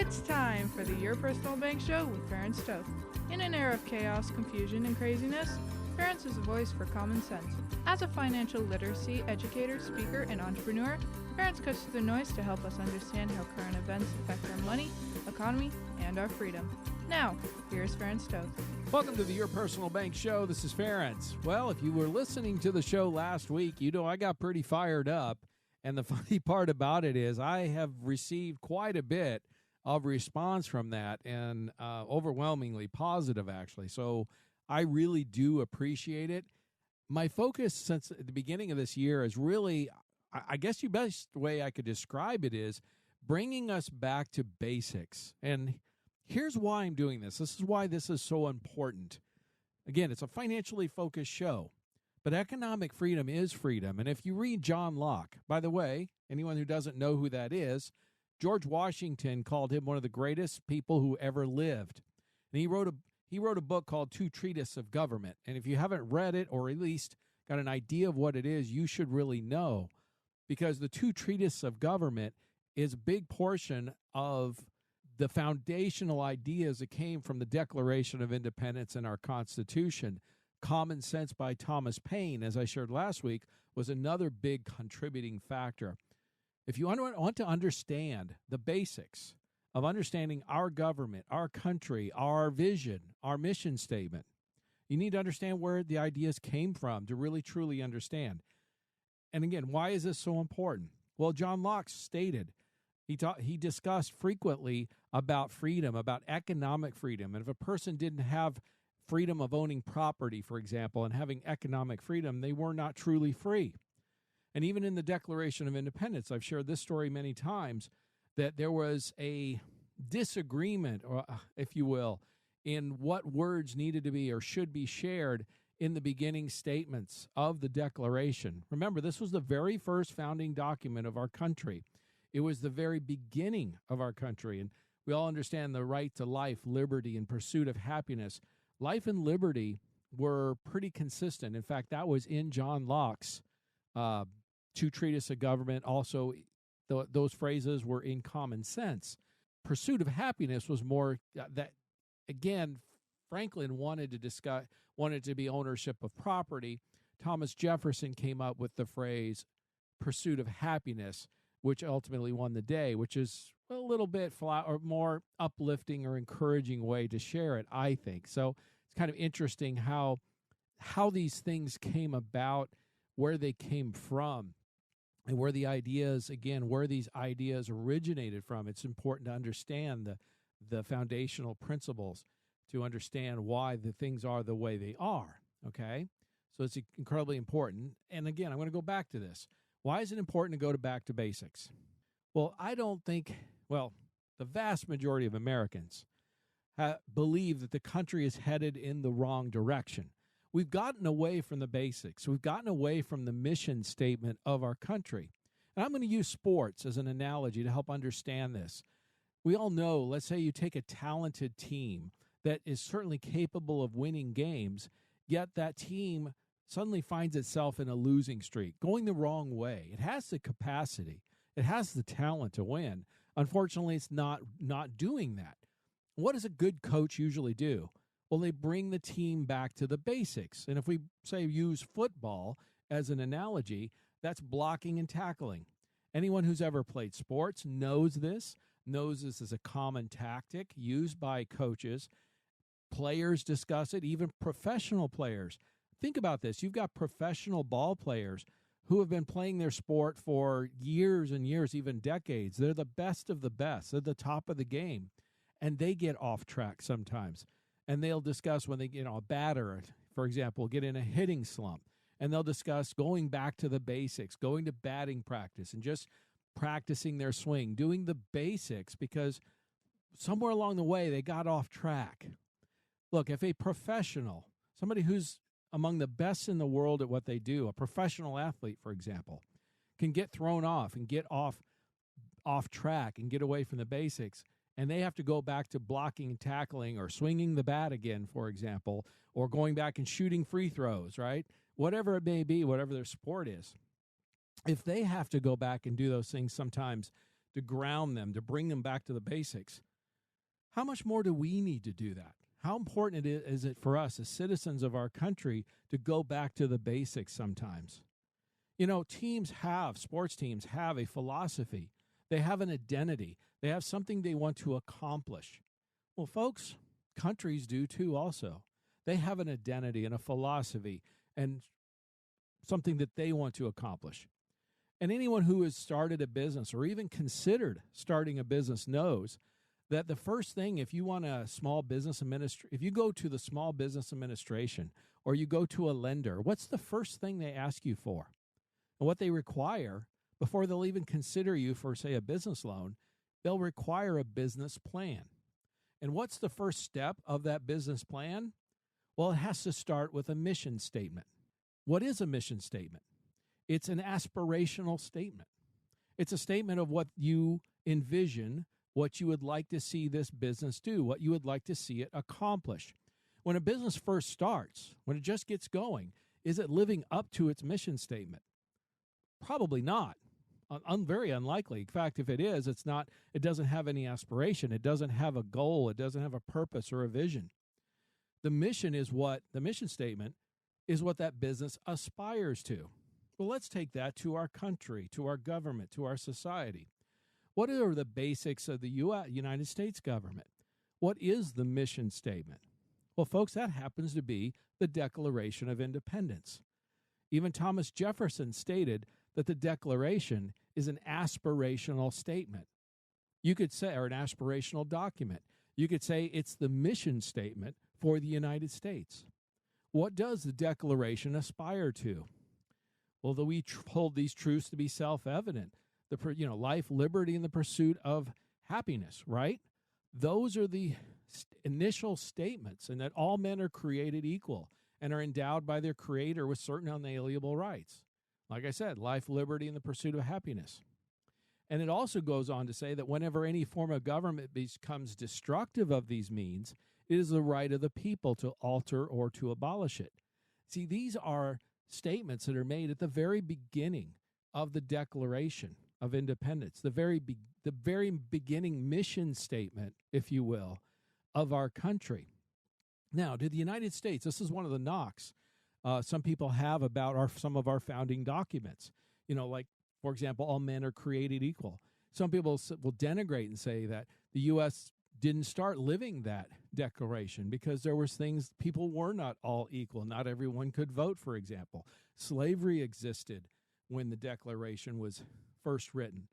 It's time for the Your Personal Bank Show with Ferenc Toth. In an era of chaos, confusion, and craziness, Ferenc is a voice for common sense. As a financial literacy educator, speaker, and entrepreneur, Ferenc cuts through the noise to help us understand how current events affect our money, economy, and our freedom. Now, here's Ferenc Toth. Welcome to the Your Personal Bank Show. This is Ferenc. Well, if you were listening to the show last week, you know I got pretty fired up. And the funny part about it is I have received quite a bit of response from that, and overwhelmingly positive, actually. So I really do appreciate it. My focus since the beginning of this year is really, I guess the best way I could describe it is bringing us back to basics. And here's why I'm doing this. This is why this is so important. Again, it's a financially focused show, but economic freedom is freedom. And if you read John Locke, by the way, anyone who doesn't know who that is, George Washington called him one of the greatest people who ever lived. And he wrote a book called Two Treatises of Government. And if you haven't read it, or at least got an idea of what it is, you should really know. Because the Two Treatises of Government is a big portion of the foundational ideas that came from the Declaration of Independence and our Constitution. Common Sense by Thomas Paine, as I shared last week, was another big contributing factor. If you want to understand the basics of understanding our government, our country, our vision, our mission statement, you need to understand where the ideas came from to really truly understand. And again, why is this so important? Well, John Locke stated, he discussed frequently about freedom, about economic freedom. And if a person didn't have freedom of owning property, for example, and having economic freedom, they were not truly free. And even in the Declaration of Independence, I've shared this story many times, that there was a disagreement, or if you will, in what words needed to be or should be shared in the beginning statements of the Declaration. Remember, this was the very first founding document of our country. It was the very beginning of our country. And we all understand the right to life, liberty, and pursuit of happiness. Life and liberty were pretty consistent. In fact, that was in John Locke's Two Treatises of Government. Also, those phrases were in Common Sense. Pursuit of happiness was more that, again, Franklin wanted to be ownership of property. Thomas Jefferson came up with the phrase pursuit of happiness, which ultimately won the day, which is a little bit flat or more uplifting or encouraging way to share it, I think. So it's kind of interesting how these things came about, where they came from, and where the ideas, again, where these ideas originated from. It's important to understand the foundational principles to understand why the things are the way they are, okay? So it's incredibly important. And again, I'm going to go back to this. Why is it important to go back to basics? Well, I don't think, the vast majority of Americans believe that the country is headed in the wrong direction. We've gotten away from the basics. We've gotten away from the mission statement of our country. And I'm going to use sports as an analogy to help understand this. We all know, let's say you take a talented team that is certainly capable of winning games, yet that team suddenly finds itself in a losing streak, going the wrong way. It has the capacity. It has the talent to win. Unfortunately, it's not doing that. What does a good coach usually do? Well, they bring the team back to the basics. And if we say use football as an analogy, that's blocking and tackling. Anyone who's ever played sports knows this is a common tactic used by coaches. Players discuss it, even professional players. Think about this. You've got professional ball players who have been playing their sport for years and years, even decades. They're the best of the best. They're the top of the game. And they get off track sometimes. And they'll discuss when they, a batter, for example, get in a hitting slump. And they'll discuss going back to the basics, going to batting practice and just practicing their swing, doing the basics because somewhere along the way they got off track. Look, if a professional, somebody who's among the best in the world at what they do, a professional athlete, for example, can get thrown off and get off track and get away from the basics, and they have to go back to blocking and tackling or swinging the bat again, for example, or going back and shooting free throws, right? Whatever it may be, whatever their sport is. If they have to go back and do those things sometimes to ground them, to bring them back to the basics, How much more do we need to do that? How important is it for us as citizens of our country to go back to the basics sometimes? Sports teams have a philosophy. They have an identity. They have something they want to accomplish. Well, folks, countries do too also. They have an identity and a philosophy and something that they want to accomplish. And anyone who has started a business or even considered starting a business knows that the first thing, if you want a small business if you go to the Small Business Administration or you go to a lender, what's the first thing they ask you for? And what they require before they'll even consider you for, say, a business loan, they'll require a business plan. And what's the first step of that business plan? Well, it has to start with a mission statement. What is a mission statement? It's an aspirational statement. It's a statement of what you envision, what you would like to see this business do, what you would like to see it accomplish. When a business first starts, when it just gets going, is it living up to its mission statement? Probably not. Very unlikely. In fact, if it is, it doesn't have any aspiration. It doesn't have a goal. It doesn't have a purpose or a vision. The mission statement is what that business aspires to. Well, let's take that to our country, to our government, to our society. What are the basics of the United States government? What is the mission statement? Well, folks, that happens to be the Declaration of Independence. Even Thomas Jefferson stated that the Declaration is an aspirational statement. You could say, or an aspirational document. You could say it's the mission statement for the United States. What does the Declaration aspire to? Well, we hold these truths to be self-evident. Life, liberty, and the pursuit of happiness, right? Those are the initial statements, and that all men are created equal and are endowed by their Creator with certain unalienable rights. Like I said, life, liberty, and the pursuit of happiness. And it also goes on to say that whenever any form of government becomes destructive of these means, it is the right of the people to alter or to abolish it. See, these are statements that are made at the very beginning of the Declaration of Independence, the very beginning mission statement, if you will, of our country. Now, to the United States, this is one of the knocks some people have about some of our founding documents. Like, for example, all men are created equal. Some people will denigrate and say that the U.S. didn't start living that declaration because there was things, people were not all equal. Not everyone could vote, for example. Slavery existed when the Declaration was first written.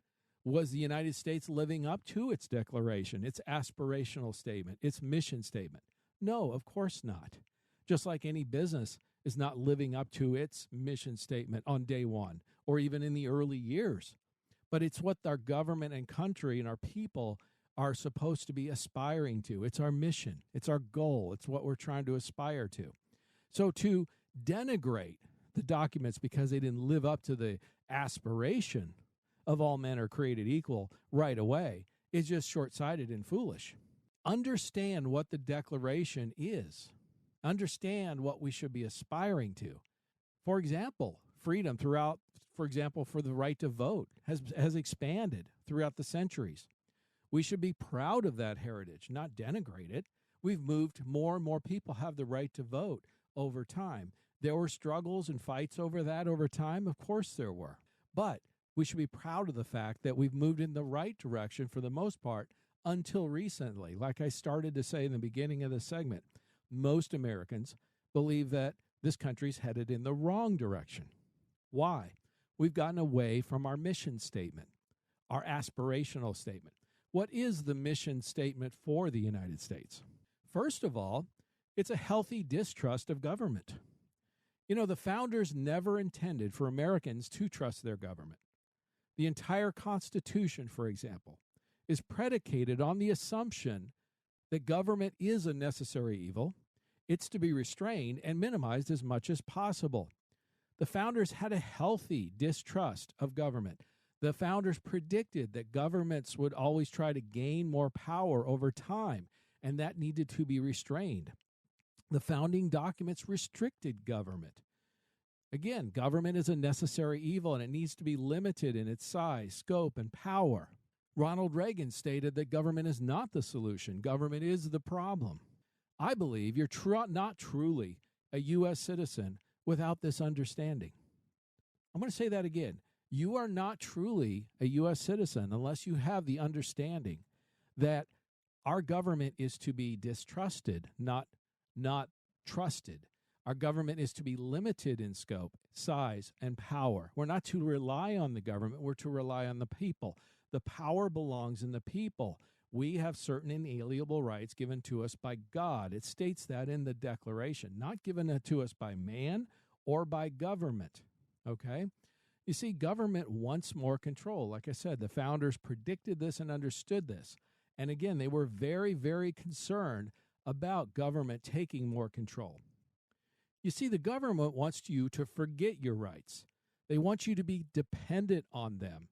Was the United States living up to its declaration, its aspirational statement, its mission statement? No, of course not. Just like any business is not living up to its mission statement on day one or even in the early years. But it's what our government and country and our people are supposed to be aspiring to. It's our mission. It's our goal. It's what we're trying to aspire to. So to denigrate the documents because they didn't live up to the aspiration of all men are created equal right away is just short-sighted and foolish. Understand what the Declaration is. Understand what we should be aspiring to. For example, freedom throughout, for the right to vote has expanded throughout the centuries. We should be proud of that heritage, not denigrate it. We've moved, more and more people have the right to vote over time. There were struggles and fights over that over time. Of course there were. But we should be proud of the fact that we've moved in the right direction for the most part until recently. Like I started to say in the beginning of the segment, most Americans believe that this country's headed in the wrong direction. Why? We've gotten away from our mission statement, our aspirational statement. What is the mission statement for the United States? First of all, it's a healthy distrust of government. The founders never intended for Americans to trust their government. The entire Constitution, for example, is predicated on the assumption that government is a necessary evil. It's to be restrained and minimized as much as possible. The founders had a healthy distrust of government. The founders predicted that governments would always try to gain more power over time, and that needed to be restrained. The founding documents restricted government. Again, government is a necessary evil, and it needs to be limited in its size, scope, and power. Ronald Reagan stated that government is not the solution. Government is the problem. I believe you're not truly a U.S. citizen without this understanding. I'm going to say that again. You are not truly a U.S. citizen unless you have the understanding that our government is to be distrusted, not trusted. Our government is to be limited in scope, size, and power. We're not to rely on the government. We're to rely on the people. The power belongs in the people. We have certain inalienable rights given to us by God. It states that in the Declaration, not given to us by man or by government. Okay? You see, government wants more control. Like I said, the founders predicted this and understood this. And again, they were very, very concerned about government taking more control. You see, the government wants you to forget your rights. They want you to be dependent on them.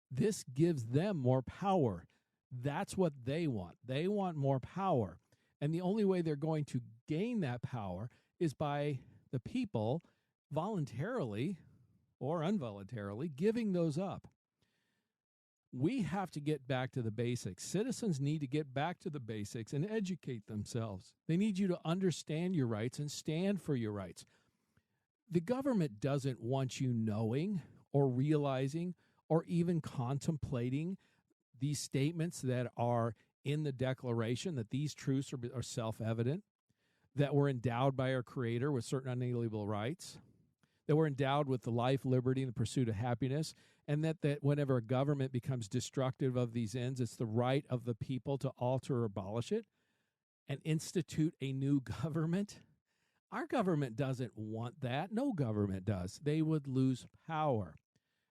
This gives them more power. That's what they want. They want more power. And the only way they're going to gain that power is by the people voluntarily or involuntarily giving those up. We have to get back to the basics. Citizens need to get back to the basics and educate themselves. They need you to understand your rights and stand for your rights. The government doesn't want you knowing or realizing or even contemplating these statements that are in the Declaration, that these truths are self-evident, that we're endowed by our Creator with certain unalienable rights, that we're endowed with the life, liberty, and the pursuit of happiness, and that whenever a government becomes destructive of these ends, it's the right of the people to alter or abolish it and institute a new government. Our government doesn't want that. No government does. They would lose power.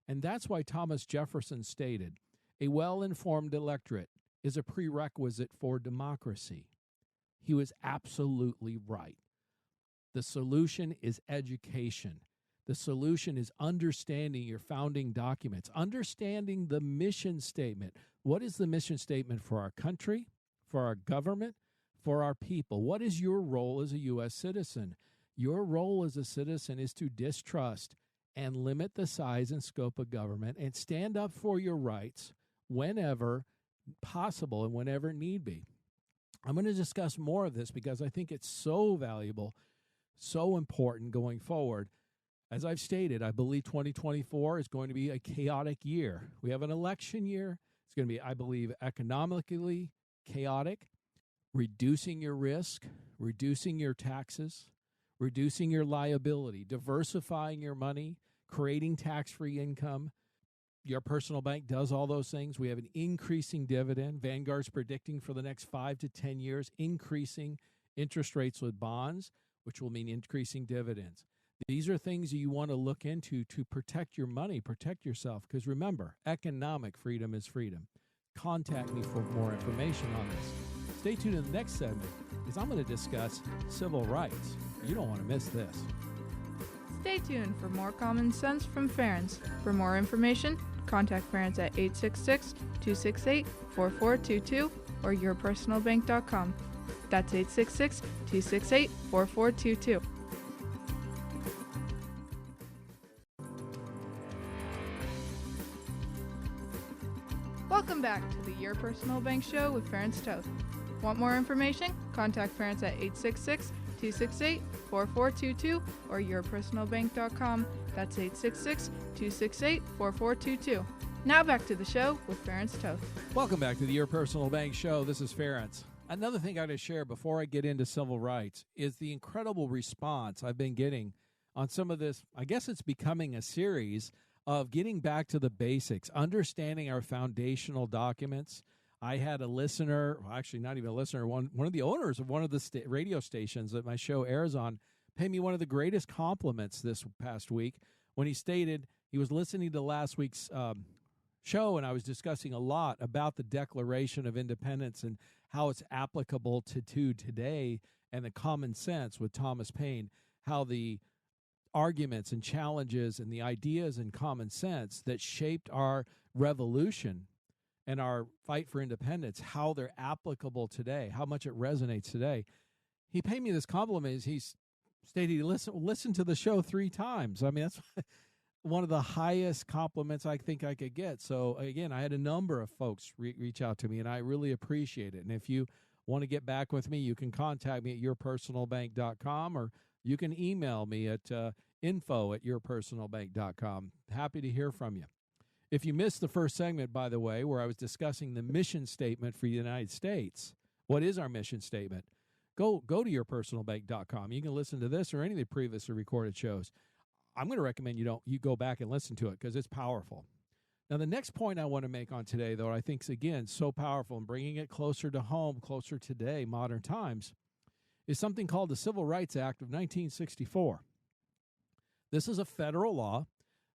And that's why Thomas Jefferson stated, a well-informed electorate is a prerequisite for democracy. He was absolutely right. The solution is education. The solution is understanding your founding documents, understanding the mission statement. What is the mission statement for our country, for our government, for our people? What is your role as a U.S. citizen? Your role as a citizen is to distrust and limit the size and scope of government and stand up for your rights whenever possible and whenever need be. I'm going to discuss more of this because I think it's so valuable, so important going forward. As I've stated, I believe 2024 is going to be a chaotic year. We have an election year. It's going to be, I believe, economically chaotic, reducing your risk, reducing your taxes, reducing your liability, diversifying your money, creating tax-free income. Your personal bank does all those things. We have an increasing dividend. Vanguard's predicting for the next 5 to 10 years increasing interest rates with bonds, which will mean increasing dividends. These are things that you want to look into to protect your money, protect yourself. Because remember, economic freedom is freedom. Contact me for more information on this. Stay tuned in the next segment because I'm going to discuss civil rights. You don't want to miss this. Stay tuned for more common sense from Ferens. For more information, contact Ferens at 866-268-4422 or yourpersonalbank.com. That's 866-268-4422. Welcome back to the Your Personal Bank Show with Ferens Toth. Want more information? Contact Ferens at 866-268-4422 or yourpersonalbank.com. That's 866-268-4422. Now back to the show with Ferens Toth. Welcome back to the Your Personal Bank Show. This is Ferens. Another thing I got to share before I get into civil rights is the incredible response I've been getting on some of this. I guess it's becoming a series of getting back to the basics, understanding our foundational documents. I had a listener, well, actually not even a listener, one of the owners of one of the radio stations that my show airs on, pay me one of the greatest compliments this past week when he stated he was listening to last week's show, and I was discussing a lot about the Declaration of Independence and how it's applicable to today and the common sense with Thomas Paine, how the arguments and challenges and the ideas and common sense that shaped our revolution and our fight for independence, how they're applicable today, how much it resonates today. He paid me this compliment. He stated he listened to the show 3 times. I mean, one of the highest compliments I think I could get. So again, I had a number of folks reach out to me, and I really appreciate it. And if you want to get back with me, you can contact me at yourpersonalbank.com, or you can email me at info@yourpersonalbank.com. Happy to hear from you. If you missed the first segment, by the way, where I was discussing the mission statement for the United States, what is our mission statement? Go to yourpersonalbank.com. You can listen to this or any of the previously recorded shows. I'm going to recommend you go back and listen to it because it's powerful. Now, the next point I want to make on today, though, I think is, again, so powerful and bringing it closer to home, closer to today, modern times, is something called the Civil Rights Act of 1964. This is a federal law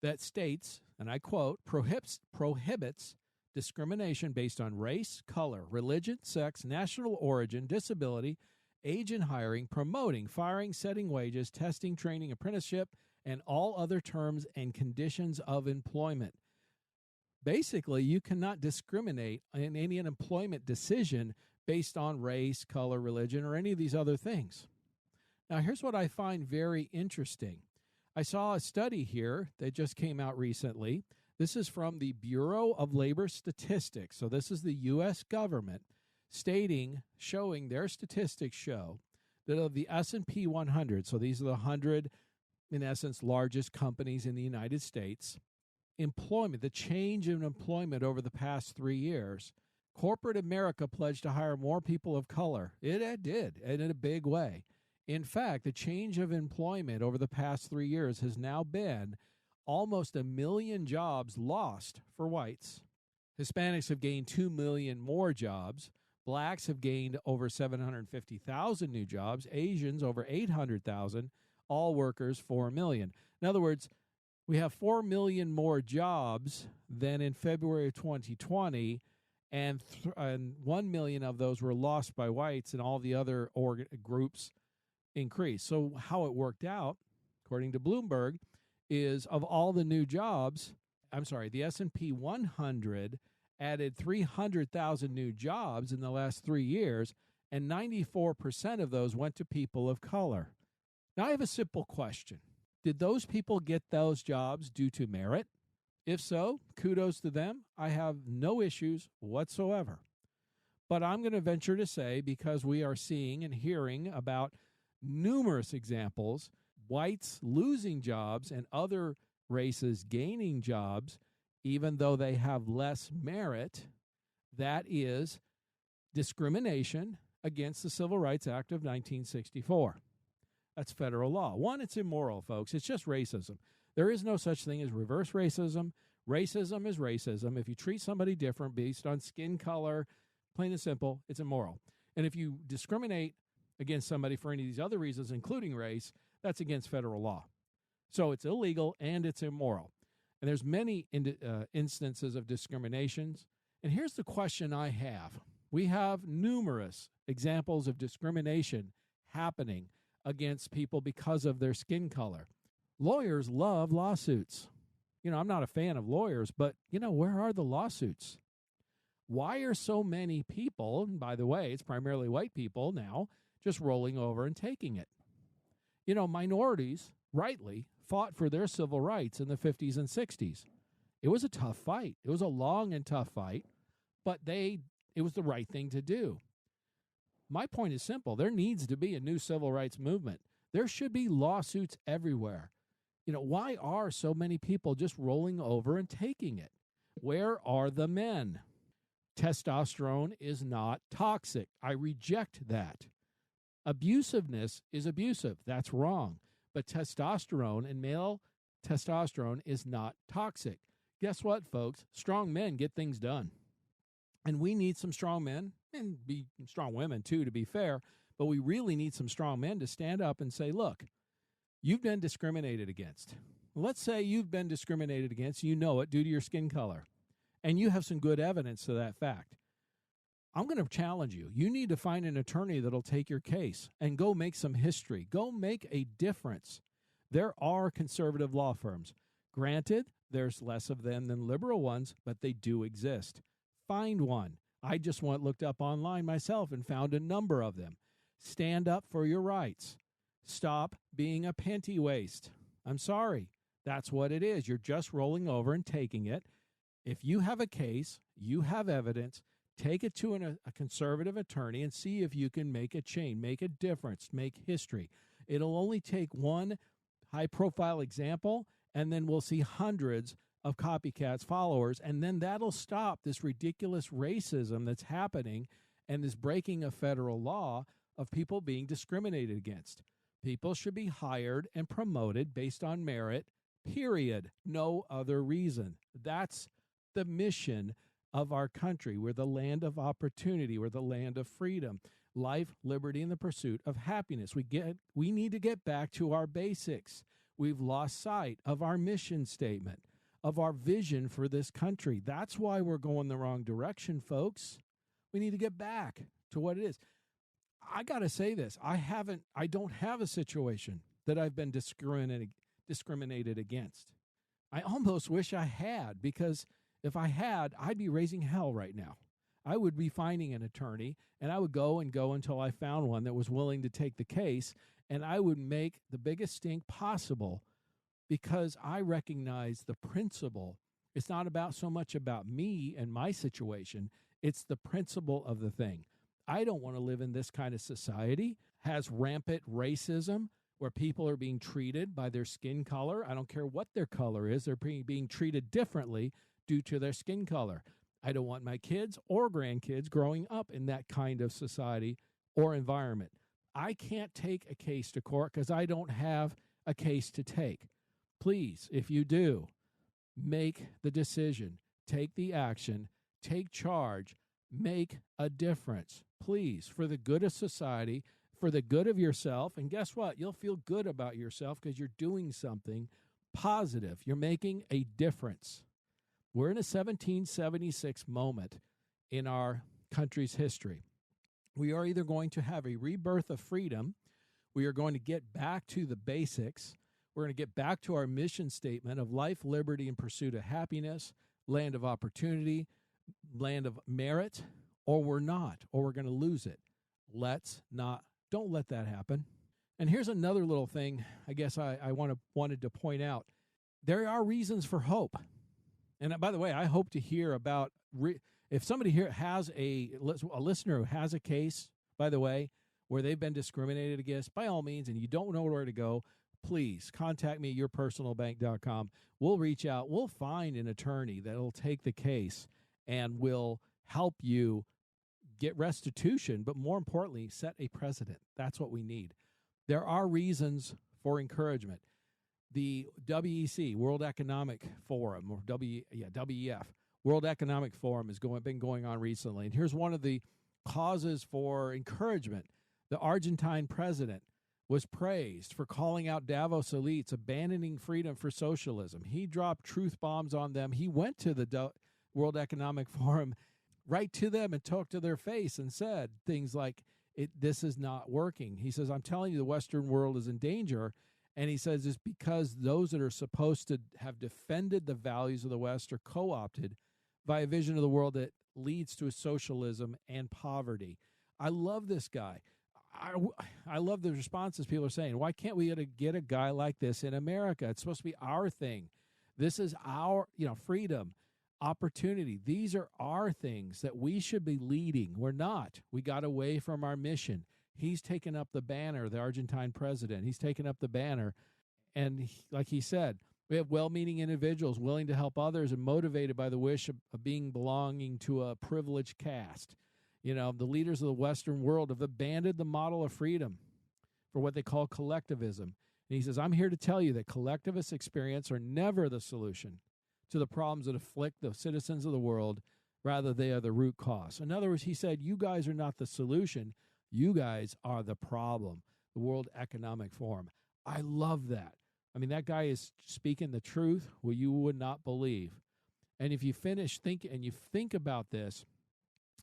that states, and I quote, prohibits discrimination based on race, color, religion, sex, national origin, disability, age in hiring, promoting, firing, setting wages, testing, training, apprenticeship, and all other terms and conditions of employment. Basically, you cannot discriminate in any employment decision based on race, color, religion, or any of these other things. Now, here's what I find very interesting. I saw a study here that just came out recently. This is from the Bureau of Labor Statistics. So this is the U.S. government showing their statistics show that of the S&P 100, so these are the 100, in essence, largest companies in the United States, employment, the change in employment over the past 3 years, corporate America pledged to hire more people of color. It did, and in a big way. In fact, the change of employment over the past 3 years has now been almost 1 million jobs lost for whites. Hispanics have gained 2 million more jobs. Blacks have gained over 750,000 new jobs. Asians over 800,000. All workers 4 million. In other words, we have 4 million more jobs than in February of 2020, and 1 million of those were lost by whites, and all the other groups increased. So how it worked out, according to Bloomberg, is of all the new jobs, the S&P 100 added 300,000 new jobs in the last 3 years, and 94% of those went to people of color. Now, I have a simple question. Did those people get those jobs due to merit? If so, kudos to them. I have no issues whatsoever. But I'm going to venture to say, because we are seeing and hearing about numerous examples, whites losing jobs and other races gaining jobs, even though they have less merit, that is discrimination against the Civil Rights Act of 1964. That's federal law. One, it's immoral, folks. It's just racism. There is no such thing as reverse racism. Racism is racism. If you treat somebody different based on skin color, plain and simple, it's immoral. And if you discriminate against somebody for any of these other reasons, including race, that's against federal law. So it's illegal and it's immoral. And there's many instances of discriminations. And here's the question I have. We have numerous examples of discrimination happening against people because of their skin color. Lawyers love lawsuits. I'm not a fan of lawyers, but, where are the lawsuits? Why are so many people, and by the way, it's primarily white people now, just rolling over and taking it? Minorities, rightly, fought for their civil rights in the 50s and 60s. It was a tough fight. It was a long and tough fight, but it was the right thing to do. My point is simple. There needs to be a new civil rights movement. There should be lawsuits everywhere. Why are so many people just rolling over and taking it? Where are the men? Testosterone is not toxic. I reject that. Abusiveness is abusive. That's wrong. But testosterone and male testosterone is not toxic. Guess what, folks? Strong men get things done. And we need some strong men, and be strong women too, to be fair, but we really need some strong men to stand up and say, look, you've been discriminated against. Let's say you've been discriminated against, you know it, due to your skin color, and you have some good evidence to that fact. I'm going to challenge you. You need to find an attorney that'll take your case and go make some history. Go make a difference. There are conservative law firms. Granted, there's less of them than liberal ones, but they do exist. Find one. I just looked up online myself and found a number of them. Stand up for your rights. Stop being a panty waste. I'm sorry. That's what it is. You're just rolling over and taking it. If you have a case, you have evidence, take it to a conservative attorney and see if you can make a change, make a difference, make history. It'll only take one high-profile example, and then we'll see hundreds of copycats, followers, and then that'll stop this ridiculous racism that's happening and this breaking of federal law of people being discriminated against. People should be hired and promoted based on merit, period. No other reason. That's the mission of our country. We're the land of opportunity. We're the land of freedom, life, liberty, and the pursuit of happiness. We need to get back to our basics. We've lost sight of our mission statement, of our vision for this country. That's why we're going the wrong direction, folks. We need to get back to what it is. I got to say this. I don't have a situation that I've been discriminated against. I almost wish I had, because if I had, I'd be raising hell right now. I would be finding an attorney, and I would go until I found one that was willing to take the case, and I would make the biggest stink possible, because I recognize the principle. It's not so much about me and my situation. It's the principle of the thing. I don't want to live in this kind of society, has rampant racism, where people are being treated by their skin color. I don't care what their color is. They're being treated differently due to their skin color. I don't want my kids or grandkids growing up in that kind of society or environment. I can't take a case to court because I don't have a case to take. Please, if you do, make the decision, take the action, take charge, make a difference. Please, for the good of society, for the good of yourself. And guess what? You'll feel good about yourself because you're doing something positive. You're making a difference. We're in a 1776 moment in our country's history. We are either going to have a rebirth of freedom, we are going to get back to the basics, we're going to get back to our mission statement of life, liberty, and pursuit of happiness, land of opportunity, land of merit, or we're not, or we're going to lose it. Don't let that happen. And here's another little thing I guess I wanted to point out. There are reasons for hope. And by the way, I hope to hear about if somebody here has a listener who has a case, by the way, where they've been discriminated against, by all means, and you don't know where to go, please contact me at yourpersonalbank.com. We'll reach out. We'll find an attorney that will take the case and will help you get restitution, but more importantly, set a precedent. That's what we need. There are reasons for encouragement. The WEC, World Economic Forum, or WEF, World Economic Forum has been going on recently. And here's one of the causes for encouragement. The Argentine president was praised for calling out Davos elites, abandoning freedom for socialism. He dropped truth bombs on them. He went to the World Economic Forum, right to them, and talked to their face and said things like, this is not working. He says, I'm telling you, the Western world is in danger. And he says it's because those that are supposed to have defended the values of the West are co-opted by a vision of the world that leads to a socialism and poverty. I love this guy. I love the responses people are saying. Why can't we get a guy like this in America? It's supposed to be our thing. This is our, freedom, opportunity. These are our things that we should be leading. We're not. We got away from our mission. He's taken up the banner, the Argentine president. He's taken up the banner. And like he said, we have well-meaning individuals willing to help others and motivated by the wish of belonging to a privileged caste. The leaders of the Western world have abandoned the model of freedom for what they call collectivism. And he says, I'm here to tell you that collectivist experience are never the solution to the problems that afflict the citizens of the world. Rather, they are the root cause. In other words, he said, you guys are not the solution. You guys are the problem. The World Economic Forum. I love that. I mean, that guy is speaking the truth, well, you would not believe. And if you think about this,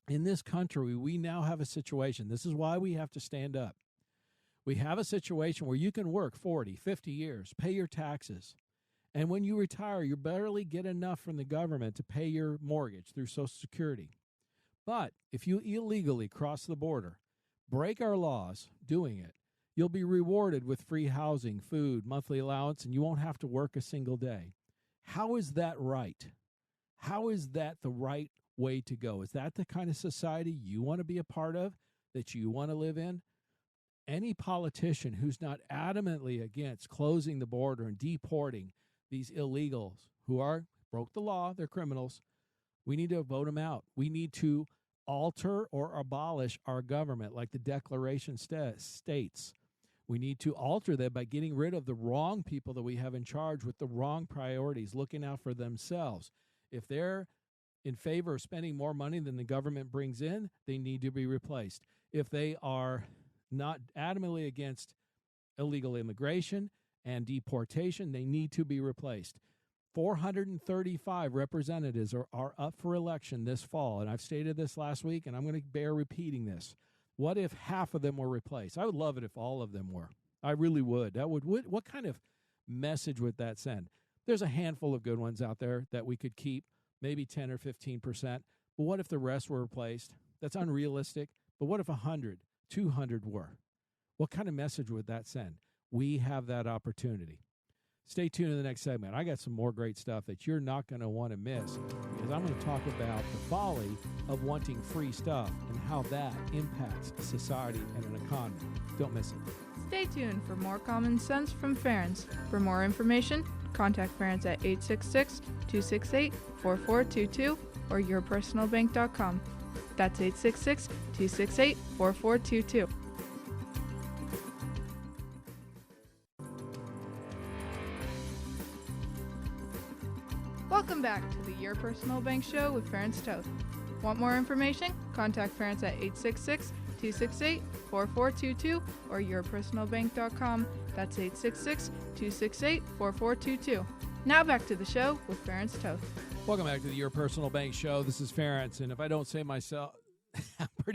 in this country, we now have a situation. This is why we have to stand up. We have a situation where you can work 40, 50 years, pay your taxes. And when you retire, you barely get enough from the government to pay your mortgage through Social Security. But if you illegally cross the border, break our laws doing it, You'll be rewarded with free housing, food, monthly allowance, and you won't have to work a single day. How is that right? How is that the right way to go? Is that the kind of society you want to be a part of, that you want to live in? Any politician who's not adamantly against closing the border and deporting these illegals who broke the law, they're criminals, we need to vote them out. We need to alter or abolish our government like the Declaration states. We need to alter them by getting rid of the wrong people that we have in charge with the wrong priorities, looking out for themselves. If they're in favor of spending more money than the government brings in, they need to be replaced. If they are not adamantly against illegal immigration and deportation, they need to be replaced. 435 representatives are up for election this fall, and I've stated this last week, and I'm going to bear repeating this. What if half of them were replaced? I would love it if all of them were. I really would. What kind of message would that send? There's a handful of good ones out there that we could keep, maybe 10 or 15%. But what if the rest were replaced? That's unrealistic. But what if 100, 200 were? What kind of message would that send? We have that opportunity. Stay tuned in the next segment. I got some more great stuff that you're not going to want to miss, because I'm going to talk about the folly of wanting free stuff and how that impacts a society and an economy. Don't miss it. Stay tuned for more common sense from Ference. For more information, contact Ference at 866-268-4422 or yourpersonalbank.com. That's 866-268-4422. Welcome back to the Your Personal Bank Show with Ference Toth. Want more information? Contact Ference at 866-268-4422 or yourpersonalbank.com. That's 866-268-4422. Now back to the show with Ference Toth. Welcome back to the Your Personal Bank Show. This is Ference, and if I don't say myself,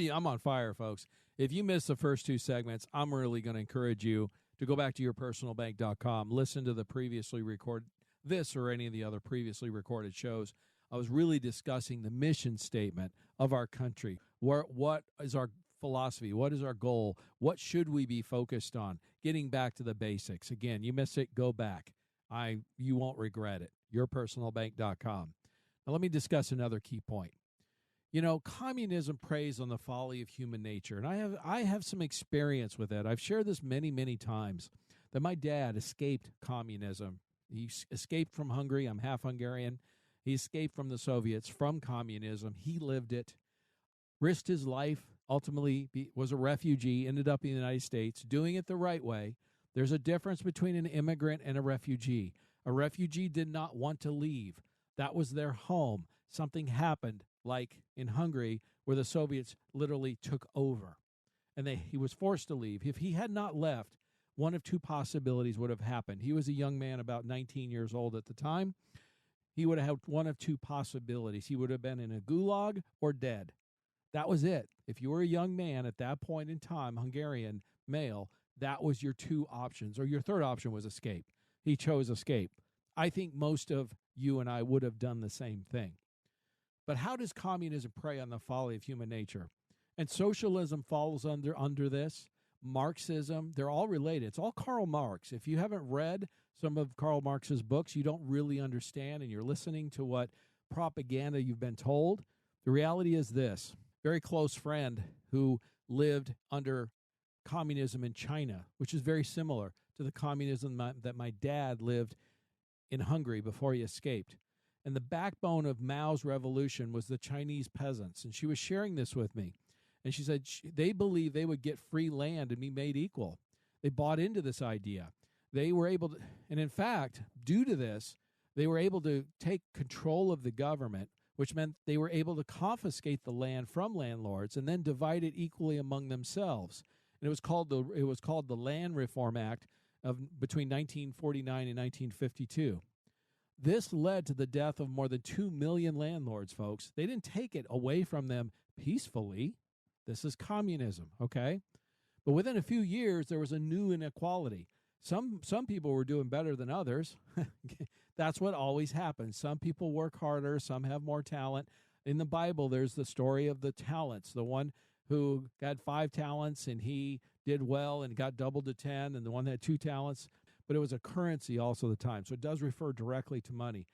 I'm on fire, folks. If you missed the first two segments, I'm really going to encourage you to go back to yourpersonalbank.com, listen to the previously recorded this or any of the other previously recorded shows. I was really discussing the mission statement of our country. What is our philosophy? What is our goal? What should we be focused on? Getting back to the basics. Again, you missed it, go back. You won't regret it. Yourpersonalbank.com. Now let me discuss another key point. You know, communism preys on the folly of human nature, and I have some experience with it. I've shared this many, many times, that my dad escaped communism. He escaped from Hungary. I'm half Hungarian. He escaped from the Soviets, from communism. He lived it, risked his life, ultimately was a refugee, ended up in the United States, doing it the right way. There's a difference between an immigrant and a refugee. A refugee did not want to leave. That was their home. Something happened, like in Hungary, where the Soviets literally took over, and he was forced to leave. If he had not left, one of two possibilities would have happened. He was a young man, about 19 years old at the time. He would have had one of two possibilities. He would have been in a gulag or dead. That was it. If you were a young man at that point in time, Hungarian, male, that was your two options. Or your third option was escape. He chose escape. I think most of you and I would have done the same thing. But how does communism prey on the folly of human nature? And socialism falls under this. Marxism, they're all related. It's all Karl Marx. If you haven't read some of Karl Marx's books, you don't really understand, and you're listening to what propaganda you've been told. The reality is this. Very close friend who lived under communism in China, which is very similar to the communism that my dad lived in Hungary before he escaped. And the backbone of Mao's revolution was the Chinese peasants. And she was sharing this with me. And she said they believed they would get free land and be made equal. They bought into this idea. They were able to, and in fact, due to this, they were able to take control of the government, which meant they were able to confiscate the land from landlords and then divide it equally among themselves. And it was called the Land Reform Act of between 1949 and 1952. This led to the death of more than 2 million landlords, folks. They didn't take it away from them peacefully. This is communism, okay? But within a few years, there was a new inequality. Some people were doing better than others. That's what always happens. Some people work harder. Some have more talent. In the Bible, there's the story of the talents. The one who got 5 talents and he did well and got doubled to 10, and the one that had 2 talents, but it was a currency also at the time. So it does refer directly to money.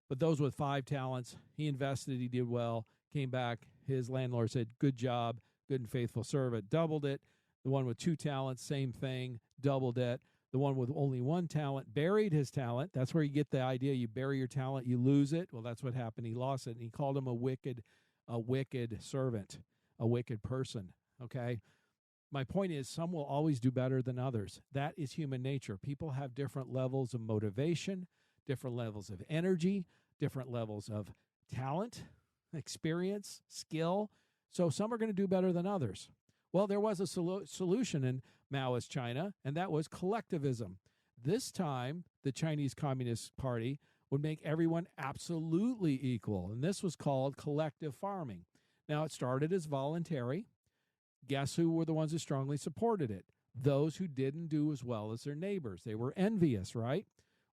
But those with 5 talents, he invested, he did well, came back. His landlord said, good job, good and faithful servant, doubled it. The one with 2 talents, same thing, doubled it. The one with only 1 talent buried his talent. That's where you get the idea. You bury your talent, you lose it. Well, that's what happened. He lost it, and he called him a wicked servant, a wicked person, okay? My point is, some will always do better than others. That is human nature. People have different levels of motivation, different levels of energy, different levels of talent, experience, skill. So some are going to do better than others. Well, there was a solution in Maoist China, and that was collectivism. This time, the Chinese Communist Party would make everyone absolutely equal, and this was called collective farming. Now, it started as voluntary. Guess who were the ones who strongly supported it? Those who didn't do as well as their neighbors. They were envious, right?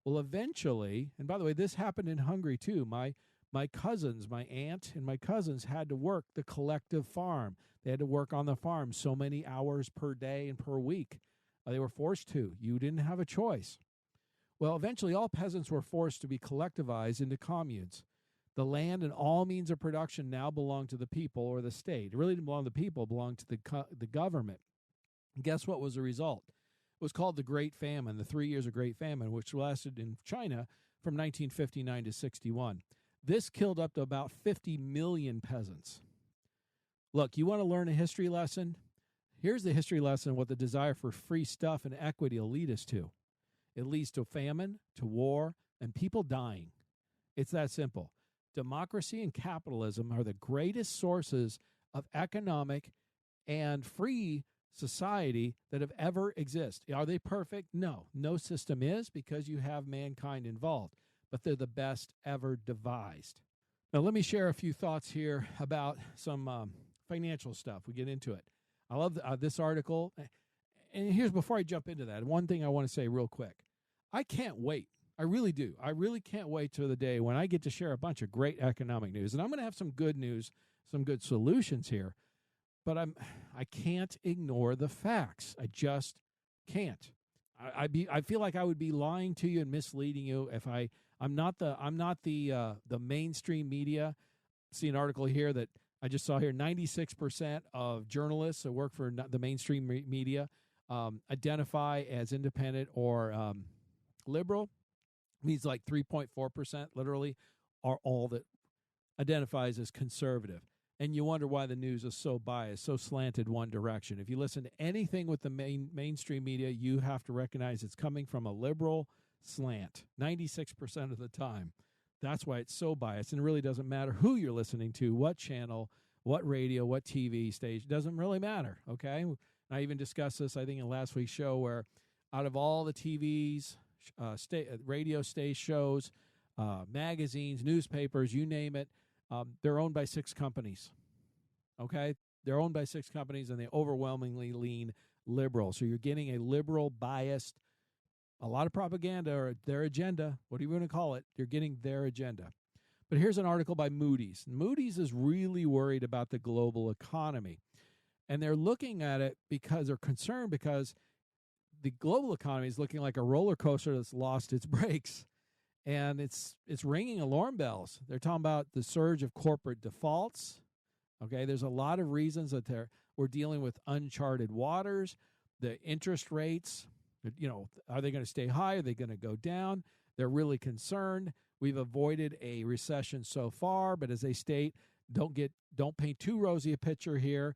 Well, eventually, and by the way, this happened in Hungary too. My cousins, my aunt and my cousins had to work the collective farm. They had to work on the farm so many hours per day and per week. They were forced to. You didn't have a choice. Well, eventually all peasants were forced to be collectivized into communes. The land and all means of production now belong to the people or the state. It really didn't belong to the people, it belonged to the government. And guess what was the result? It was called the Great Famine, the 3 years of Great Famine, which lasted in China from 1959 to 61. This killed up to about 50 million peasants. Look, you want to learn a history lesson? Here's the history lesson, what the desire for free stuff and equity will lead us to. It leads to famine, to war, and people dying. It's that simple. Democracy and capitalism are the greatest sources of economic and free society that have ever existed. Are they perfect? No. No system is, because you have mankind involved, but they're the best ever devised. Now, let me share a few thoughts here about some financial stuff. We get into it. I love this article. And here's, before I jump into that, one thing I want to say real quick. I can't wait. I really do. I really can't wait till the day when I get to share a bunch of great economic news. And I'm going to have some good news, some good solutions here. But I can't ignore the facts. I just can't. I feel like I would be lying to you and misleading you if I'm not the mainstream media. See an article here that I just saw here. 96% of journalists that work for the mainstream media identify as independent or liberal. Means like 3.4% literally are all that identifies as conservative. And you wonder why the news is so biased, so slanted one direction. If you listen to anything with the mainstream media, you have to recognize it's coming from a liberal slant 96% of the time. That's why it's so biased. And it really doesn't matter who you're listening to, what channel, what radio, what TV station. It doesn't really matter, okay? I even discussed this, I think, in last week's show, where out of all the TVs, radio station shows, magazines, newspapers, you name it, they're owned by 6 companies, okay? They're owned by 6 companies, and they overwhelmingly lean liberal. So you're getting a liberal biased, a lot of propaganda or their agenda, what are you going to call it? You're getting their agenda. But here's an article by Moody's. Moody's is really worried about the global economy. And they're looking at it because they're concerned because the global economy is looking like a roller coaster that's lost its brakes. And it's ringing alarm bells. They're talking about the surge of corporate defaults. Okay, there's a lot of reasons that we're dealing with uncharted waters. The interest rates, are they going to stay high? Are they going to go down? They're really concerned. We've avoided a recession so far, but as they state, don't paint too rosy a picture here.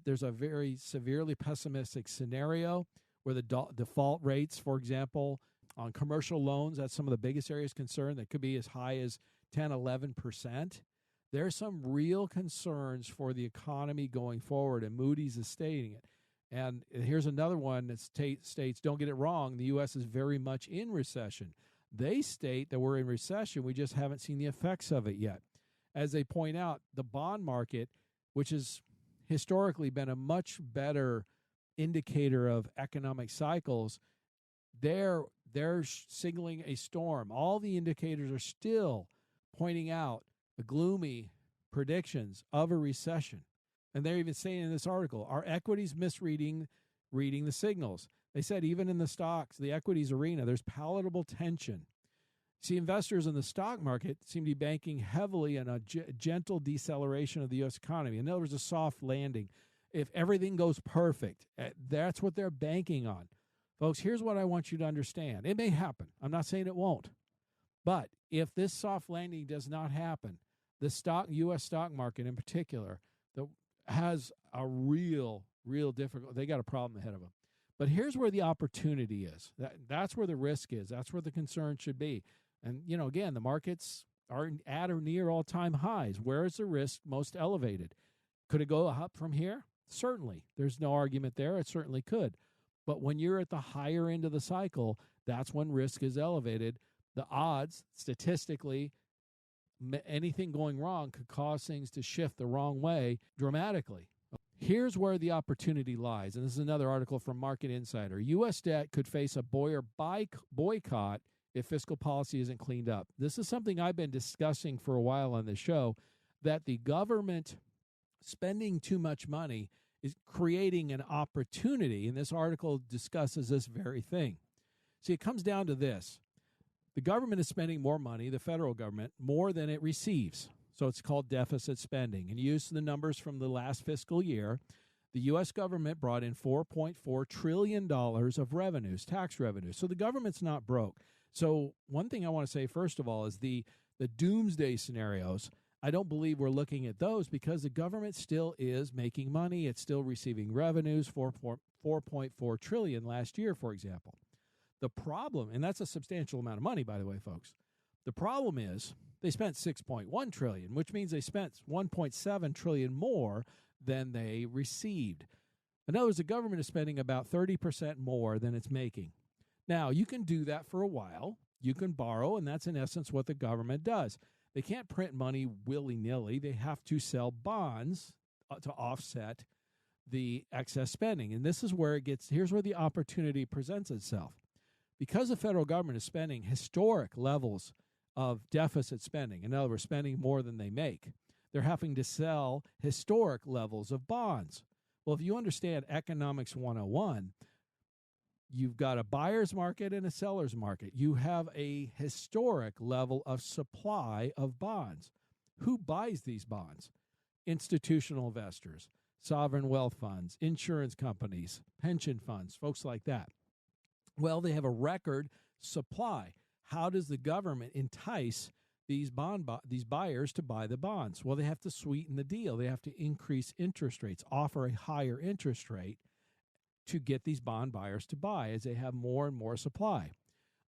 There's a very severely pessimistic scenario where the default rates, for example, on commercial loans, that's some of the biggest areas of concern. That could be as high as 10, 11%. There's some real concerns for the economy going forward, and Moody's is stating it. And here's another one that states, don't get it wrong, the U.S. is very much in recession. They state that we're in recession, we just haven't seen the effects of it yet. As they point out, the bond market, which has historically been a much better indicator of economic cycles, they're signaling a storm. All the indicators are still pointing out the gloomy predictions of a recession. And they're even saying in this article, our equities misreading reading the signals. They said even in the stocks, the equities arena, there's palatable tension. See, investors in the stock market seem to be banking heavily on a gentle deceleration of the U.S. economy. In other words, a soft landing. If everything goes perfect, that's what they're banking on. Folks, here's what I want you to understand. It may happen. I'm not saying it won't. But if this soft landing does not happen, the U.S. stock market in particular has a real difficult. They got a problem ahead of them. But here's where the opportunity is. That's where the risk is. That's where the concern should be. And, again, the markets are at or near all-time highs. Where is the risk most elevated? Could it go up from here? Certainly. There's no argument there. It certainly could. But when you're at the higher end of the cycle, that's when risk is elevated. The odds, statistically, anything going wrong could cause things to shift the wrong way dramatically. Here's where the opportunity lies, and this is another article from Market Insider. U.S. debt could face a boycott if fiscal policy isn't cleaned up. This is something I've been discussing for a while on the show, that the government spending too much money is creating an opportunity, and this article discusses this very thing. See, it comes down to this. The government is spending more money, the federal government, more than it receives. So it's called deficit spending. And use the numbers from the last fiscal year, the U.S. government brought in $4.4 trillion of revenues, tax revenues. So the government's not broke. So one thing I want to say, first of all, is the doomsday scenarios. I don't believe we're looking at those because the government still is making money. It's still receiving revenues, $4.4 trillion last year, for example. The problem, and that's a substantial amount of money, by the way, folks. The problem is they spent $6.1 trillion, which means they spent $1.7 trillion more than they received. In other words, the government is spending about 30% more than it's making. Now, you can do that for a while. You can borrow, and that's in essence what the government does. They can't print money willy-nilly. They have to sell bonds to offset the excess spending. And this is where here's where the opportunity presents itself. Because the federal government is spending historic levels of deficit spending, in other words, spending more than they make, they're having to sell historic levels of bonds. Well, if you understand Economics 101, you've got a buyer's market and a seller's market. You have a historic level of supply of bonds. Who buys these bonds? Institutional investors, sovereign wealth funds, insurance companies, pension funds, folks like that. Well, they have a record supply. How does the government entice these buyers to buy the bonds? Well, they have to sweeten the deal. They have to increase interest rates, offer a higher interest rate to get these bond buyers to buy as they have more and more supply.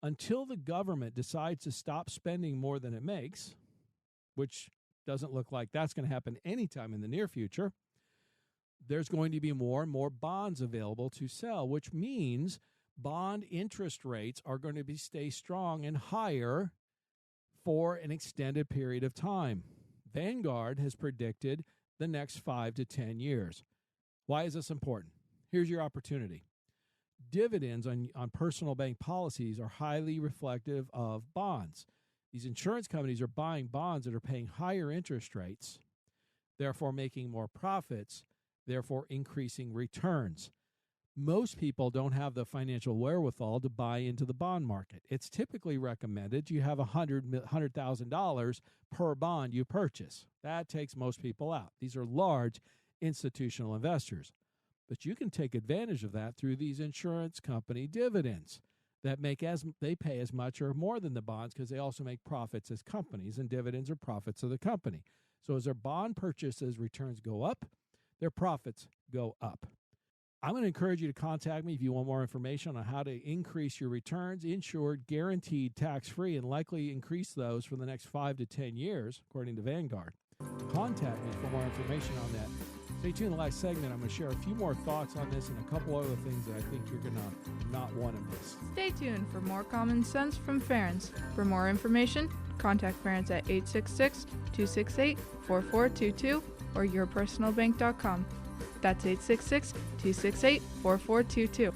Until the government decides to stop spending more than it makes, which doesn't look like that's going to happen anytime in the near future, there's going to be more and more bonds available to sell, which means bond interest rates are going to stay strong and higher for an extended period of time. Vanguard has predicted the next 5 to 10 years. Why is this important? Here's your opportunity. Dividends on personal bank policies are highly reflective of bonds. These insurance companies are buying bonds that are paying higher interest rates, therefore making more profits, therefore increasing returns. Most people don't have the financial wherewithal to buy into the bond market. It's typically recommended you have $100,000 per bond you purchase. That takes most people out. These are large institutional investors. But you can take advantage of that through these insurance company dividends that they pay as much or more than the bonds because they also make profits as companies, and dividends are profits of the company. So as their bond purchases returns go up, their profits go up. I'm going to encourage you to contact me if you want more information on how to increase your returns, insured, guaranteed, tax-free, and likely increase those for the next 5 to 10 years, according to Vanguard. Contact me for more information on that. Stay tuned in the last segment. I'm going to share a few more thoughts on this and a couple other things that I think you're going to not want to miss. Stay tuned for more common sense from Ference. For more information, contact Ference at 866-268-4422 or yourpersonalbank.com. That's 866-268-4422.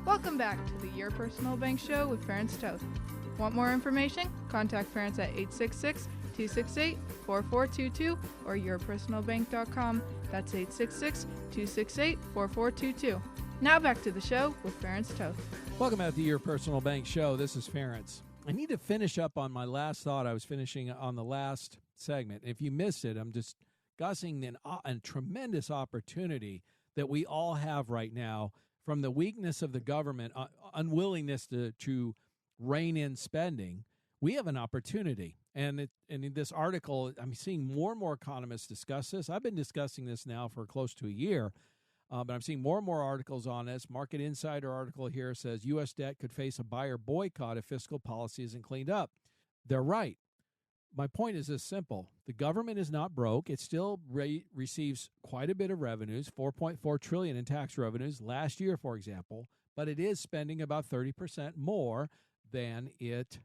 Welcome back to the Your Personal Bank Show with Ference Toth. Want more information? Contact Ference at 866-268-4422 or yourpersonalbank.com. That's 866-268-4422. Now back to the show with Ference Toth. Welcome back to Your Personal Bank Show. This is Ference. I need to finish up on my last thought. I was finishing on the last segment. If you missed it, I'm discussing a tremendous opportunity that we all have right now from the weakness of the government, unwillingness to rein in spending. We have an opportunity. And in this article, I'm seeing more and more economists discuss this. I've been discussing this now for close to a year, but I'm seeing more and more articles on this. Market Insider article here says U.S. debt could face a buyer boycott if fiscal policy isn't cleaned up. They're right. My point is this simple. The government is not broke. It still receives quite a bit of revenues, $4.4 trillion in tax revenues last year, for example, but it is spending about 30% more than it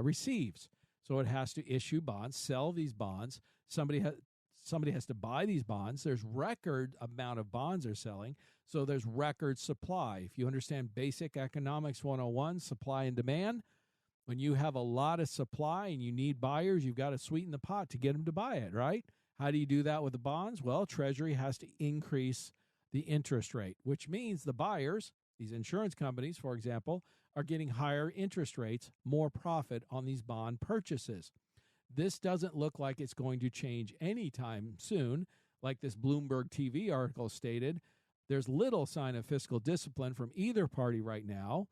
receives. So it has to issue bonds, sell these bonds. Somebody has to buy these bonds. There's record amount of bonds they're selling, so there's record supply. If you understand basic economics 101, supply and demand, when you have a lot of supply and you need buyers, you've got to sweeten the pot to get them to buy it, right? How do you do that with the bonds? Well, Treasury has to increase the interest rate, which means the buyers, these insurance companies, for example, are getting higher interest rates, more profit on these bond purchases. This doesn't look like it's going to change anytime soon. Like this Bloomberg TV article stated, there's little sign of fiscal discipline from either party right now.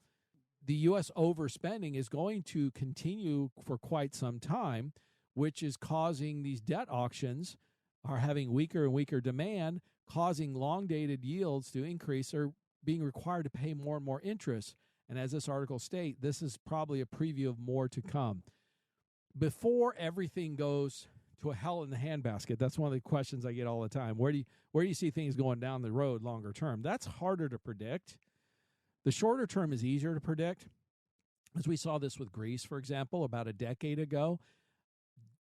The U.S. overspending is going to continue for quite some time, which is causing these debt auctions are having weaker and weaker demand, causing long-dated yields to increase or being required to pay more and more interest. And as this article states, this is probably a preview of more to come. Before everything goes to a hell in the handbasket, that's one of the questions I get all the time. Where do you see things going down the road longer term? That's harder to predict. The shorter term is easier to predict. As we saw this with Greece, for example, about a decade ago,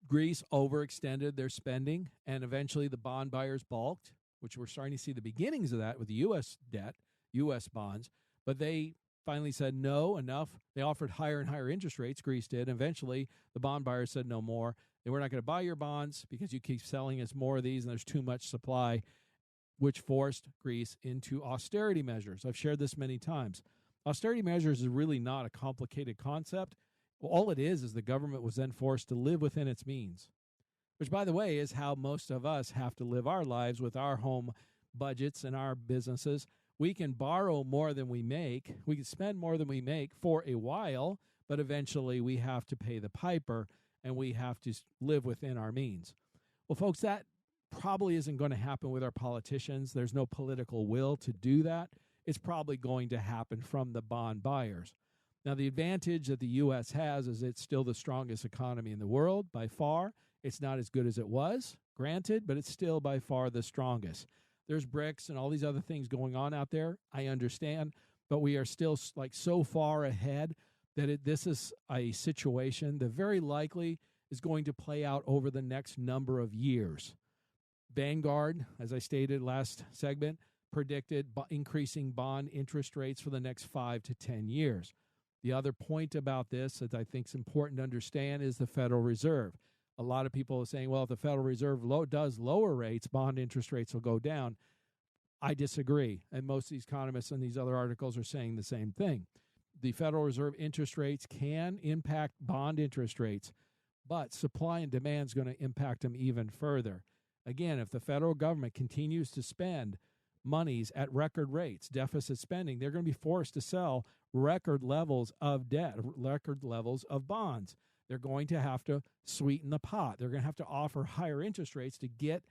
Greece overextended their spending, and eventually the bond buyers balked, which we're starting to see the beginnings of that with the U.S. debt, U.S. bonds. But they finally said, no, enough. They offered higher and higher interest rates, Greece did. Eventually, the bond buyers said no more. They were not going to buy your bonds because you keep selling us more of these and there's too much supply, which forced Greece into austerity measures. I've shared this many times. Austerity measures is really not a complicated concept. All it is the government was then forced to live within its means, which, by the way, is how most of us have to live our lives with our home budgets and our businesses. We can borrow more than we make. We can spend more than we make for a while, but eventually we have to pay the piper and we have to live within our means. Well, folks, that probably isn't going to happen with our politicians. There's no political will to do that. It's probably going to happen from the bond buyers. Now, the advantage that the U.S. has is it's still the strongest economy in the world by far. It's not as good as it was, granted, but it's still by far the strongest. There's BRICS and all these other things going on out there. I understand, but we are still like so far ahead that this is a situation that very likely is going to play out over the next number of years. Vanguard, as I stated last segment, predicted increasing bond interest rates for the next 5 to 10 years. The other point about this that I think is important to understand is the Federal Reserve. A lot of people are saying, well, if the Federal Reserve does lower rates, bond interest rates will go down. I disagree, and most of these economists in these other articles are saying the same thing. The Federal Reserve interest rates can impact bond interest rates, but supply and demand is going to impact them even further. Again, if the federal government continues to spend monies at record rates, deficit spending, they're going to be forced to sell record levels of debt, record levels of bonds. They're going to have to sweeten the pot. They're going to have to offer higher interest rates to get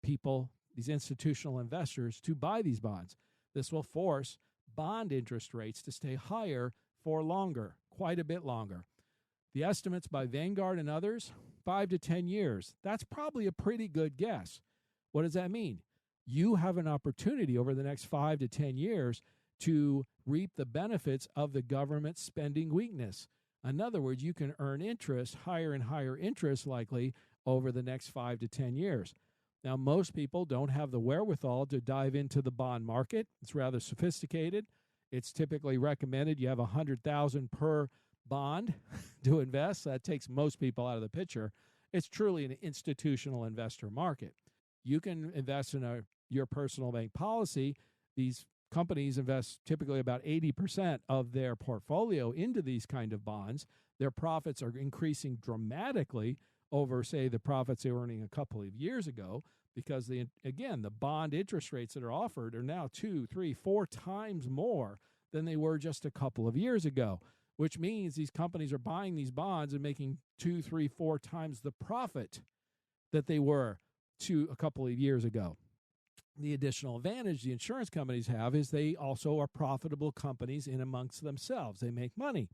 people, these institutional investors, to buy these bonds. This will force bond interest rates to stay higher for longer, quite a bit longer. The estimates by Vanguard and others, 5 to 10 years. That's probably a pretty good guess. What does that mean? You have an opportunity over the next 5 to 10 years to reap the benefits of the government spending weakness. In other words, you can earn interest, higher and higher interest likely, over the next 5 to 10 years. Now, most people don't have the wherewithal to dive into the bond market. It's rather sophisticated. It's typically recommended you have $100,000 per bond to invest. That takes most people out of the picture. It's truly an institutional investor market. You can invest in your personal bank policy. These companies invest typically about 80% of their portfolio into these kind of bonds. Their profits are increasing dramatically over, say, the profits they were earning a couple of years ago, because the bond interest rates that are offered are now 2, 3, 4 times more than they were just a couple of years ago, which means these companies are buying these bonds and making 2, 3, 4 times the profit that they were a couple of years ago. The additional advantage the insurance companies have is they also are profitable companies in amongst themselves. They make money.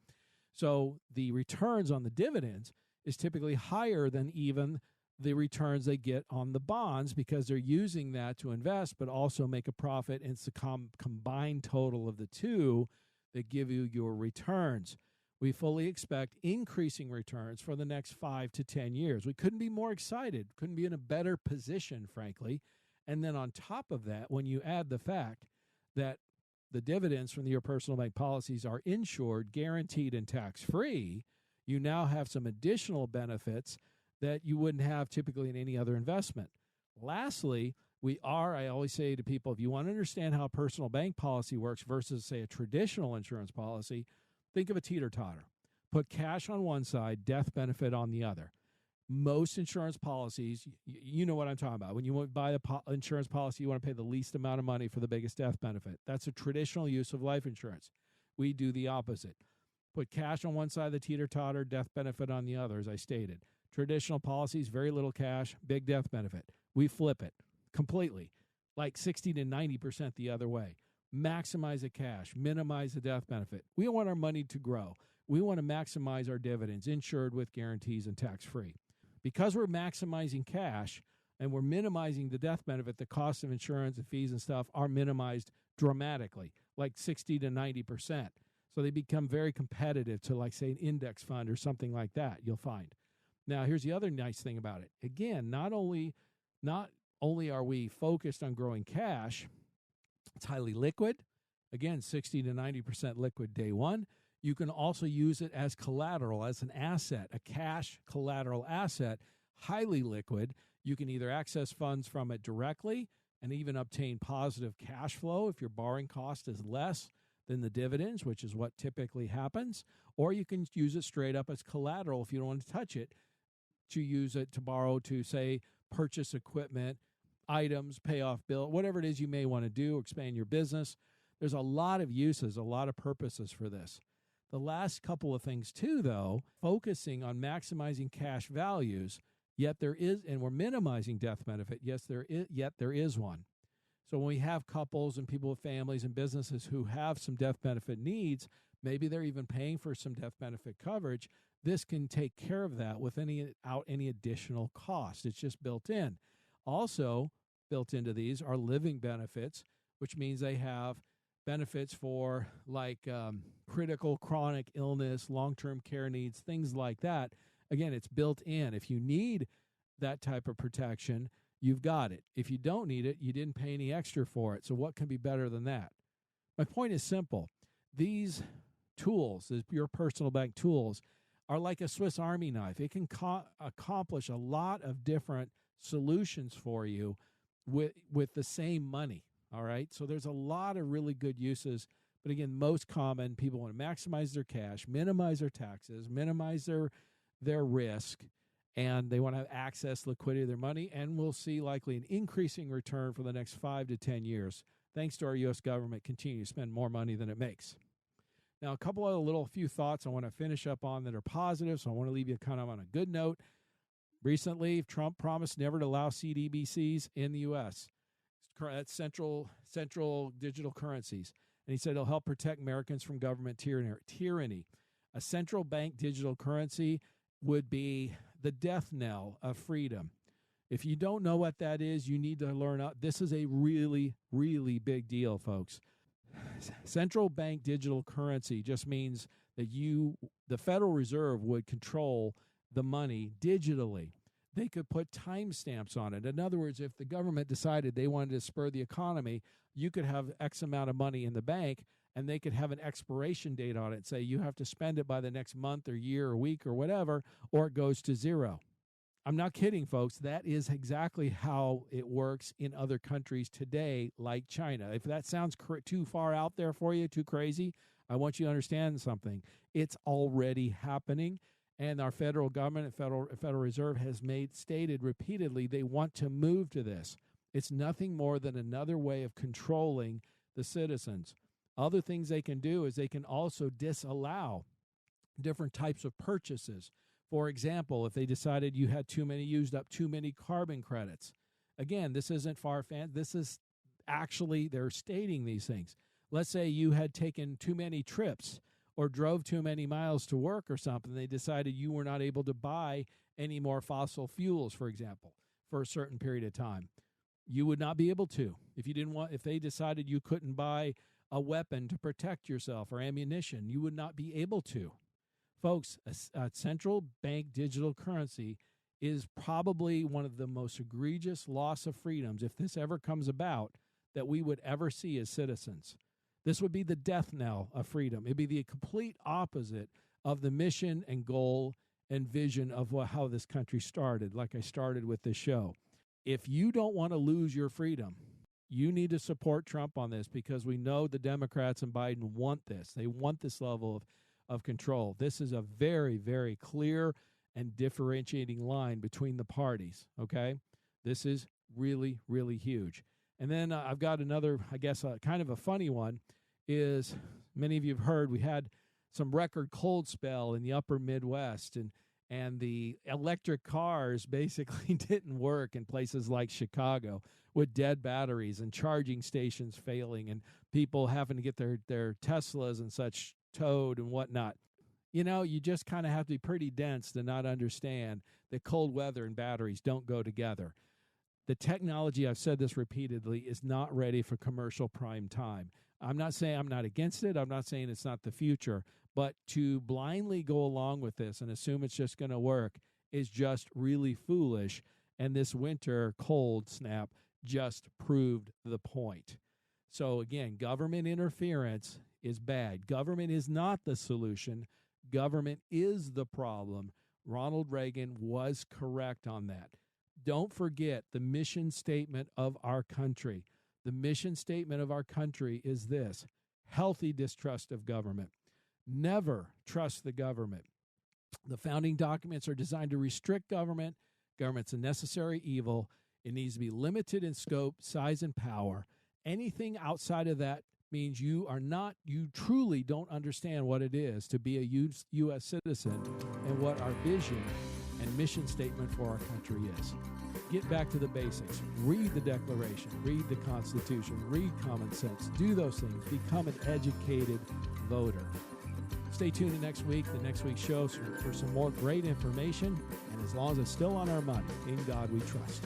So the returns on the dividends is typically higher than even the returns they get on the bonds, because they're using that to invest but also make a profit. And it's the combined total of the two that give you your returns. We fully expect increasing returns for the next 5 to 10 years. We couldn't be more excited, couldn't be in a better position, frankly. And then on top of that, when you add the fact that the dividends from your personal bank policies are insured, guaranteed, and tax-free, you now have some additional benefits that you wouldn't have typically in any other investment. Lastly, I always say to people, if you want to understand how a personal bank policy works versus, say, a traditional insurance policy, think of a teeter-totter. Put cash on one side, death benefit on the other. Most insurance policies, you know what I'm talking about. When you buy the insurance policy, you want to pay the least amount of money for the biggest death benefit. That's a traditional use of life insurance. We do the opposite. Put cash on one side of the teeter-totter, death benefit on the other, as I stated. Traditional policies, very little cash, big death benefit. We flip it completely, like 60 to 90% the other way. Maximize the cash, minimize the death benefit. We want our money to grow. We want to maximize our dividends, insured with guarantees and tax-free. Because we're maximizing cash and we're minimizing the death benefit, the cost of insurance and fees and stuff are minimized dramatically, like 60 to 90%. So they become very competitive to, like, say, an index fund or something like that, you'll find. Now, here's the other nice thing about it. Again, not only are we focused on growing cash, it's highly liquid. Again, 60 to 90% liquid day one. You can also use it as collateral, as an asset, a cash collateral asset, highly liquid. You can either access funds from it directly and even obtain positive cash flow if your borrowing cost is less than the dividends, which is what typically happens, or you can use it straight up as collateral if you don't want to touch it, to use it to borrow to, say, purchase equipment, items, pay off bill, whatever it is you may want to do, expand your business. There's a lot of uses, a lot of purposes for this. The last couple of things too, though, focusing on maximizing cash values, and we're minimizing death benefit, yet there is one. So when we have couples and people with families and businesses who have some death benefit needs, maybe they're even paying for some death benefit coverage, this can take care of that without any additional cost. It's just built in. Also built into these are living benefits, which means they have benefits for, like, critical chronic illness, long-term care needs, things like that. Again, it's built in. If you need that type of protection, you've got it. If you don't need it, you didn't pay any extra for it. So what can be better than that? My point is simple. These tools, your personal bank tools, are like a Swiss Army knife. It can accomplish a lot of different solutions for you with the same money. All right. So there's a lot of really good uses. But again, most common, people want to maximize their cash, minimize their taxes, minimize their risk, and they want to have access, liquidity of their money. And we'll see likely an increasing return for the next 5 to 10 years, thanks to our U.S. government continuing to spend more money than it makes. Now, a couple of few thoughts I want to finish up on that are positive. So I want to leave you kind of on a good note. Recently, Trump promised never to allow CBDCs in the U.S. That's central digital currencies. And he said it'll help protect Americans from government tyranny. A central bank digital currency would be the death knell of freedom. If you don't know what that is, you need to learn. This is a really, really big deal, folks. Central bank digital currency just means that the Federal Reserve would control the money digitally. They could put timestamps on it. In other words, if the government decided they wanted to spur the economy, you could have X amount of money in the bank, and they could have an expiration date on it. Say you have to spend it by the next month or year or week or whatever, or it goes to zero. I'm not kidding, folks. That is exactly how it works in other countries today, like China. If that sounds too far out there for you, too crazy, I want you to understand something. It's already happening, and our federal government and Federal Reserve has stated repeatedly they want to move to this. It's nothing more than another way of controlling the citizens. Other things they can do is they can also disallow different types of purchases. For example, if they decided you had used up too many carbon credits. Again, this isn't far-fetched. This is actually, they're stating these things. Let's say you had taken too many trips or drove too many miles to work or something. They decided you were not able to buy any more fossil fuels, for example, for a certain period of time. You would not be able to. If they decided you couldn't buy a weapon to protect yourself or ammunition, you would not be able to. Folks, a central bank digital currency is probably one of the most egregious loss of freedoms, if this ever comes about, that we would ever see as citizens. This would be the death knell of freedom. It'd be the complete opposite of the mission and goal and vision of how this country started, like I started with this show. If you don't want to lose your freedom, you need to support Trump on this, because we know the Democrats and Biden want this. They want this level of control. This is a very, very clear and differentiating line between the parties, okay? This is really, really huge. And then I've got another, I guess, kind of a funny one, is many of you have heard we had some record cold spell in the upper Midwest, and the electric cars basically didn't work in places like Chicago with dead batteries and charging stations failing and people having to get their Teslas and such towed and whatnot. You just kind of have to be pretty dense to not understand that cold weather and batteries don't go together. The technology, I've said this repeatedly, is not ready for commercial prime time. I'm not saying I'm not against it. I'm not saying it's not the future. But to blindly go along with this and assume it's just going to work is just really foolish. And this winter cold snap just proved the point. So again, government interference is bad. Government is not the solution. Government is the problem. Ronald Reagan was correct on that. Don't forget the mission statement of our country. The mission statement of our country is this: healthy distrust of government. Never trust the government. The founding documents are designed to restrict government. Government's a necessary evil. It needs to be limited in scope, size, and power. Anything outside of that means you truly don't understand what it is to be a U.S. citizen and what our vision and mission statement for our country is. Get back to the basics. Read the Declaration. Read the Constitution. Read common sense. Do those things. Become an educated voter. Stay tuned to next week, the next week's show, for some more great information. And as long as it's still on our money, in God we trust.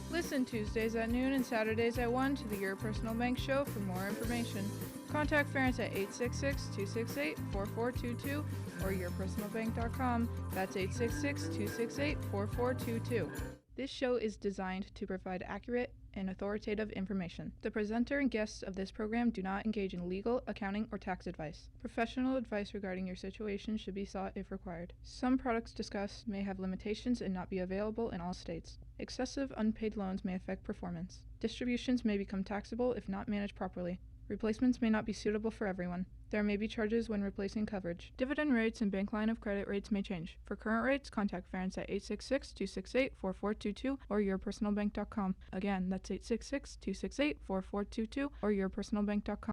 Listen Tuesdays at noon and Saturdays at 1 to the Your Personal Bank Show for more information. Contact Ference at 866-268-4422 or yourpersonalbank.com. That's 866-268-4422. This show is designed to provide accurate and authoritative information. The presenter and guests of this program do not engage in legal, accounting, or tax advice. Professional advice regarding your situation should be sought if required. Some products discussed may have limitations and not be available in all states. Excessive unpaid loans may affect performance. Distributions may become taxable if not managed properly. Replacements may not be suitable for everyone. There may be charges when replacing coverage. Dividend rates and bank line of credit rates may change. For current rates, contact Ference at 866-268-4422 or yourpersonalbank.com. Again, that's 866-268-4422 or yourpersonalbank.com.